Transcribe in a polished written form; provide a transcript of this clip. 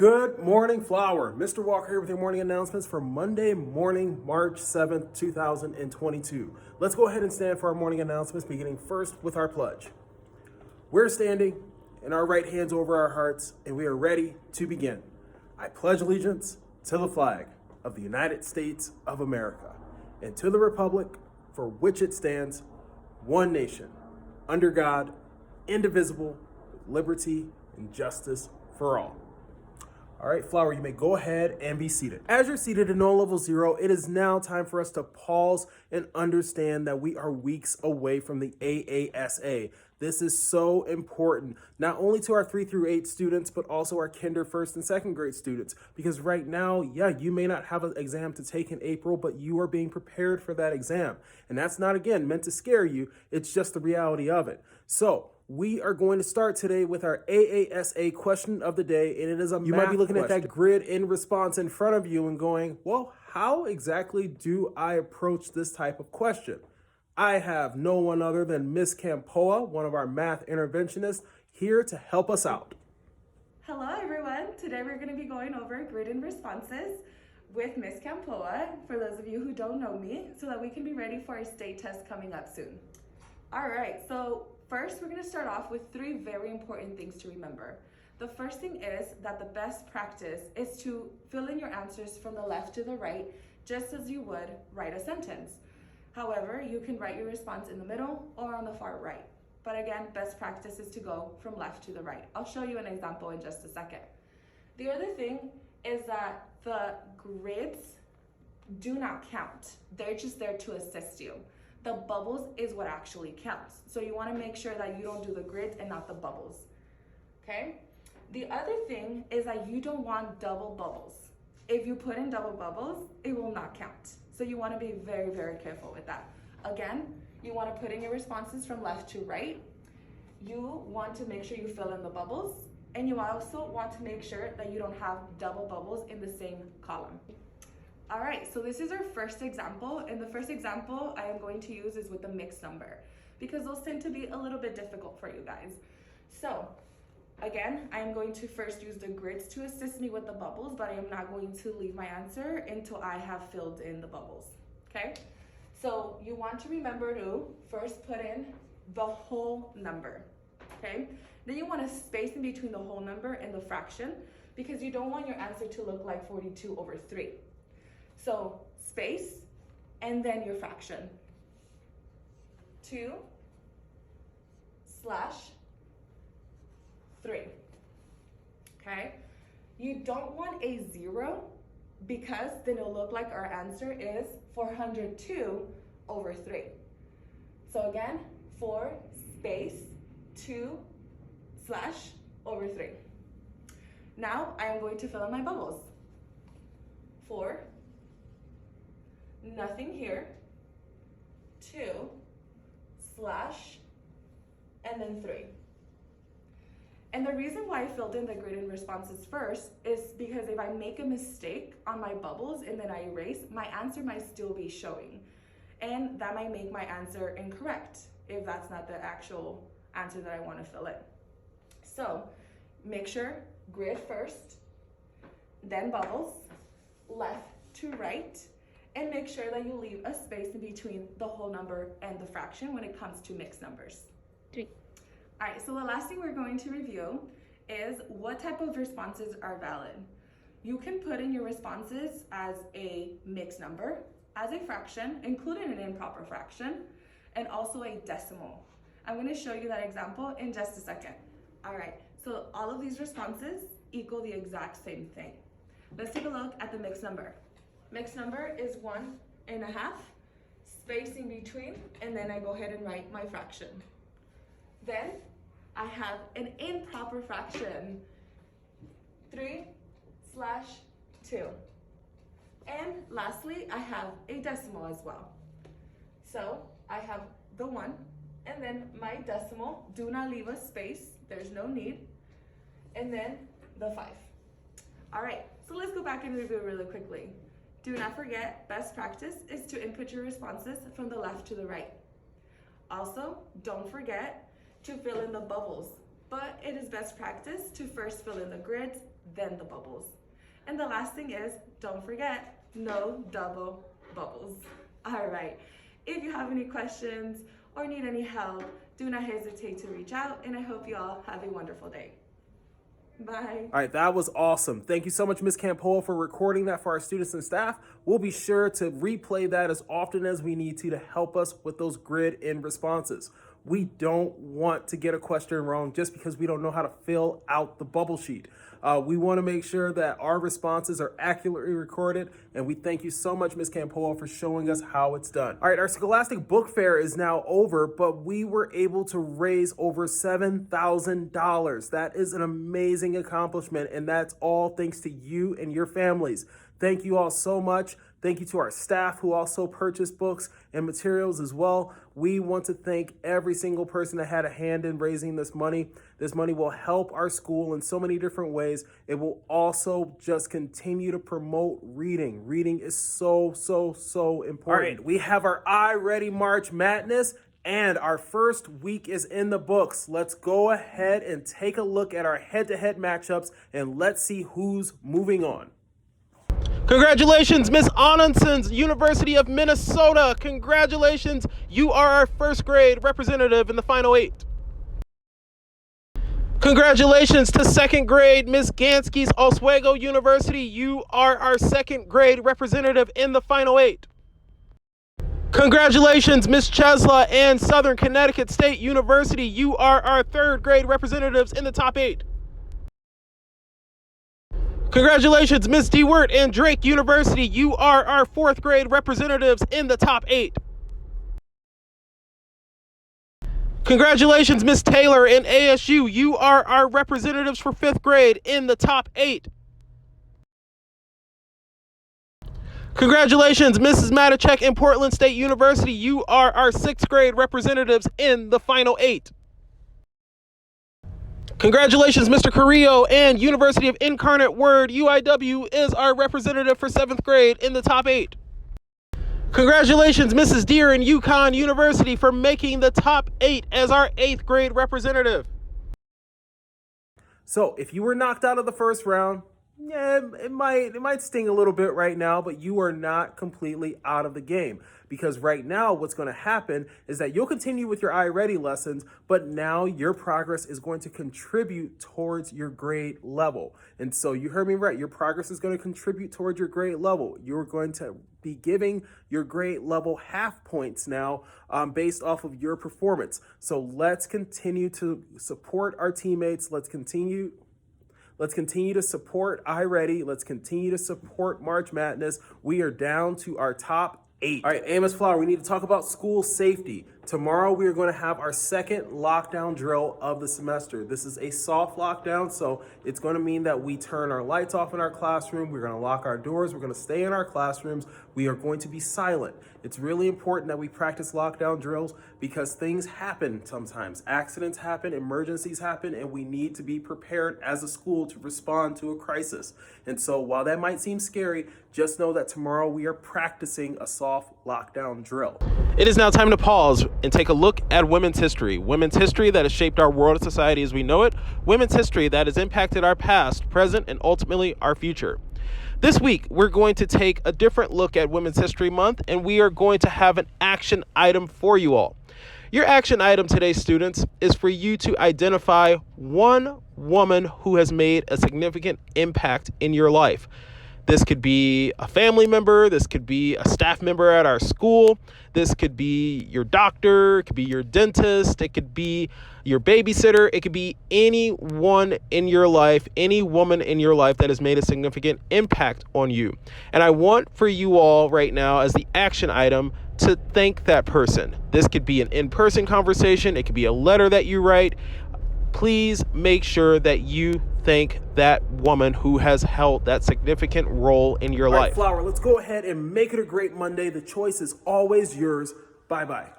Good morning, Flower. Mr. Walker here with your morning announcements for Monday morning, March 7th, 2022. Let's go ahead and stand for our morning announcements, beginning first with our pledge. We're standing and our right hands over our hearts, and we are ready to begin. I pledge allegiance to the flag of the United States of America and to the republic for which it stands, one nation, under God, indivisible, with liberty and justice for all. All right, Flower, you may go ahead and be seated. As you're seated in No Level Zero, it is now time for us to pause and understand that we are weeks away from the AASA. This is so important, not only to our 3 through 8 students, but also our kinder, first, and second grade students. Because right now, you may not have an exam to take in April, but you are being prepared for that exam. And that's not, again, meant to scare you. It's just the reality of it. So we are going to start today with our AASA question of the day, and it is a math question. You might be looking at that grid in response in front of you and going, well, how exactly do I approach this type of question? I have no one other than Miss Campoa, one of our math interventionists, here to help us out. Hello everyone. Today we're going to be going over grid and responses with Miss Campoa, for those of you who don't know me, so that we can be ready for our state test coming up soon. All right, so first, we're going to start off with 3 very important things to remember. The first thing is that the best practice is to fill in your answers from the left to the right, just as you would write a sentence. However, you can write your response in the middle or on the far right. But again, best practice is to go from left to the right. I'll show you an example in just a second. The other thing is that the grids do not count. They're just there to assist you. The bubbles is what actually counts. So you want to make sure that you don't do the grids and not the bubbles, okay? The other thing is that you don't want double bubbles. If you put in double bubbles, it will not count. So you want to be very, very careful with that. Again, you want to put in your responses from left to right. You want to make sure you fill in the bubbles, and you also want to make sure that you don't have double bubbles in the same column. All right, so this is our first example, and the first example I am going to use is with the mixed number, because those tend to be a little bit difficult for you guys. So again, I am going to first use the grids to assist me with the bubbles, but I am not going to leave my answer until I have filled in the bubbles, okay? So you want to remember to first put in the whole number, okay? Then you want to space in between the whole number and the fraction, because you don't want your answer to look like 42 over 3. So space, and then your fraction. 2/3. Okay? You don't want a 0, because then it'll look like our answer is 402 over 3. So again, 4 space 2/3. Now I am going to fill in my bubbles. 4, nothing here, 2/, and then 3. And the reason why I filled in the grid and responses first is because if I make a mistake on my bubbles and then I erase, my answer might still be showing. And that might make my answer incorrect if that's not the actual answer that I want to fill in. So make sure grid first, then bubbles, left to right, and make sure that you leave a space in between the whole number and the fraction when it comes to mixed numbers. 3. All right, so the last thing we're going to review is what type of responses are valid. You can put in your responses as a mixed number, as a fraction, including an improper fraction, and also a decimal. I'm going to show you that example in just a second. All right, so all of these responses equal the exact same thing. Let's take a look at the mixed number. Mixed number is 1.5, space in between, and then I go ahead and write my fraction. Then I have an improper fraction, 3/2. And lastly, I have a decimal as well. So I have the 1, and then my decimal, do not leave a space, there's no need, and then the 5. All right, so let's go back and review really quickly. Do not forget, best practice is to input your responses from the left to the right. Also, don't forget to fill in the bubbles, but it is best practice to first fill in the grids then the bubbles. And the last thing is, don't forget, no double bubbles. All right, if you have any questions or need any help, do not hesitate to reach out, and I hope you all have a wonderful day. Bye. All right, that was awesome. Thank you so much, Ms. Campoa, for recording that for our students and staff. We'll be sure to replay that as often as we need to help us with those grid-in responses. We don't want to get a question wrong just because we don't know how to fill out the bubble sheet. We want to make sure that our responses are accurately recorded, and we thank you so much, Ms. Campoa, for showing us how it's done. All right, our Scholastic Book Fair is now over, but we were able to raise over $7,000. That is an amazing accomplishment, and that's all thanks to you and your families. Thank you all so much. Thank you to our staff who also purchased books and materials as well. We want to thank every single person that had a hand in raising this money. This money will help our school in so many different ways. It will also just continue to promote reading. Reading is so important. All right, we have our iReady March Madness, and our first week is in the books. Let's go ahead and take a look at our head-to-head matchups, and let's see who's moving on. Congratulations, Miss Anundson's University of Minnesota. Congratulations, you are our first grade representative in the final 8. Congratulations to second grade, Miss Gansky's Oswego University. You are our second grade representative in the final 8. Congratulations, Miss Chesla and Southern Connecticut State University. You are our third grade representatives in the top 8. Congratulations, Miss DeWert and Drake University. You are our fourth grade representatives in the top 8. Congratulations, Miss Taylor and ASU. You are our representatives for fifth grade in the top 8. Congratulations, Mrs. Matichek and Portland State University. You are our sixth grade representatives in the final 8. Congratulations, Mr. Carrillo and University of Incarnate Word. UIW is our representative for 7th grade in the top 8. Congratulations, Mrs. Deere and UConn University for making the top 8 as our 8th grade representative. So if you were knocked out of the first round, yeah, it might sting a little bit right now, but you are not completely out of the game, because right now what's going to happen is that you'll continue with your iReady lessons, but now your progress is going to contribute towards your grade level. And so you heard me right, your progress is going to contribute towards your grade level. You're going to be giving your grade level half points now based off of your performance. So let's continue to support our teammates. Let's continue to support iReady. Let's continue to support March Madness. We are down to our top 8. All right, AMS Flower, we need to talk about school safety. Tomorrow we are going to have our second lockdown drill of the semester. This is a soft lockdown, so it's going to mean that we turn our lights off in our classroom. We're going to lock our doors. We're going to stay in our classrooms. We are going to be silent. It's really important that we practice lockdown drills because things happen sometimes. Accidents happen, emergencies happen, and we need to be prepared as a school to respond to a crisis. And so while that might seem scary, just know that tomorrow we are practicing a soft lockdown drill. It is now time to pause and take a look at women's history. Women's history that has shaped our world and society as we know it. Women's history that has impacted our past, present, and ultimately our future. This week, we're going to take a different look at Women's History Month, and we are going to have an action item for you all. Your action item today, students, is for you to identify one woman who has made a significant impact in your life. This could be a family member. This could be a staff member at our school. This could be your doctor. It could be your dentist. It could be your babysitter. It could be anyone in your life, any woman in your life that has made a significant impact on you. And I want for you all right now as the action item to thank that person. This could be an in-person conversation. It could be a letter that you write. Please make sure that you thank that woman who has held that significant role in your life. All right, Flower, let's go ahead and make it a great Monday. The choice is always yours. Bye-bye.